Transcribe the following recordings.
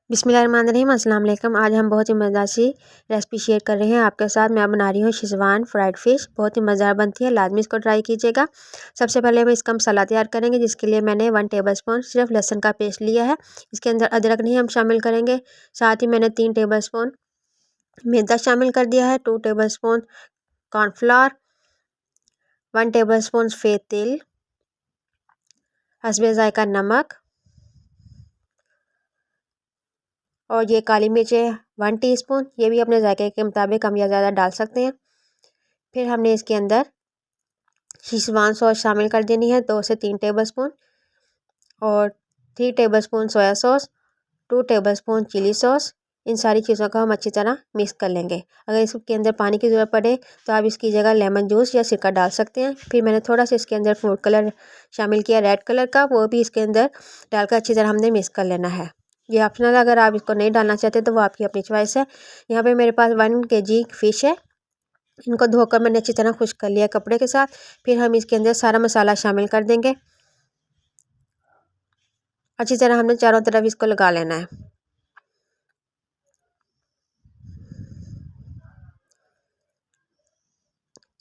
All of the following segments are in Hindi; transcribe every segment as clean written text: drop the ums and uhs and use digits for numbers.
बिस्मिल्लाहिर्रहमानिर्रहीम अस्सलाम वालेकुम। आज हम बहुत ही मज़ेदार सी रेसिपी शेयर कर रहे हैं आपके साथ। मैं बना रही हूँ शेज़वान फ्राइड फ़िश। बहुत ही मज़ेदार बनती है, लाजमी इसको ट्राई कीजिएगा। सबसे पहले हम इसका मसाला तैयार करेंगे, जिसके लिए मैंने 1 टेबलस्पून सिर्फ लहसुन का पेस्ट लिया है। इसके अंदर अदरक नहीं हम शामिल करेंगे। साथ ही मैंने 3 टेबलस्पून मैदा शामिल कर दिया है, 2 टेबलस्पून कॉर्नफ्लावर, 1 टेबलस्पून सफ़ेद तिल, हस्बे ज़ायक़ा नमक और ये काली मिर्च है 1 टीस्पून। ये भी अपने जायके के मुताबिक कम या ज़्यादा डाल सकते हैं। फिर हमने इसके अंदर शेज़वान सॉस शामिल कर देनी है, 2 से 3 टेबलस्पून और 3 tablespoon soya sauce, 2 tablespoon chilli sauce. इन सारी चीज़ों को हम अच्छी तरह मिक्स कर लेंगे। अगर इसके अंदर पानी की ज़रूरत पड़े तो आप इसकी जगह लेमन जूस या सिरका डाल सकते हैं। फिर मैंने थोड़ा सा इसके अंदर फूड कलर शामिल किया, रेड कलर का, वो भी इसके अंदर डालकर अच्छी तरह हमने मिक्स कर लेना है। ये ऑप्शनल, अगर आप इसको नहीं डालना चाहते तो वो आपकी अपनी चॉइस है। यहाँ पे मेरे पास 1 kg फ़िश है। इनको धोकर मैंने अच्छी तरह खुश्क कर लिया कपड़े के साथ। फिर हम इसके अंदर सारा मसाला शामिल कर देंगे। अच्छी तरह हमने चारों तरफ इसको लगा लेना है।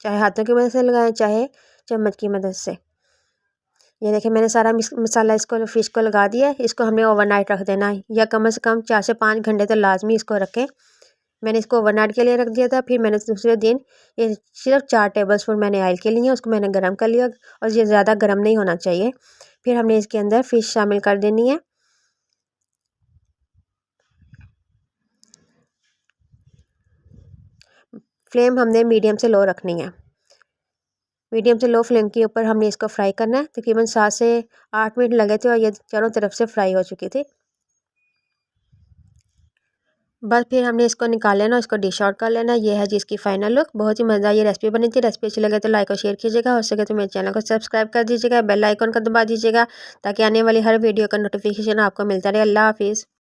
चाहे हाथों की मदद से लगाएं, चाहे चम्मच की मदद से। ये देखिए मैंने सारा मसाला इसको फ़िश को लगा दिया है। इसको हमने ओवरनाइट रख देना है, या कम से कम 4 से 5 घंटे तो लाजमी इसको रखें। मैंने इसको ओवरनाइट के लिए रख दिया था। फिर मैंने दूसरे दिन ये सिर्फ 4 टेबलस्पून मैंने ऑयल के लिए हैं, उसको मैंने गर्म कर लिया और ये ज़्यादा गर्म नहीं होना चाहिए। फिर हमने इसके अंदर फ़िश शामिल कर देनी है। फ्लेम हमने मीडियम से लो रखनी है। मीडियम से लो फ्लेम के ऊपर हमने इसको फ्राई करना है। तकरीबन 7 से 8 मिनट लगे थे और ये चारों तरफ से फ्राई हो चुकी थी। बस फिर हमने इसको निकाल लेना, इसको डिश आउट कर लेना। ये है जी इसकी फाइनल लुक। बहुत ही मज़ेदार ये रेसिपी बनी थी। रेसिपी अच्छी लगे तो लाइक और शेयर कीजिएगा। हो सके तो मेरे चैनल को सब्सक्राइब कर दीजिएगा, बेल आइकन को दबा दीजिएगा, ताकि आने वाली हर वीडियो का नोटिफिकेशन आपको मिलता रहे। अल्लाह हाफिज़।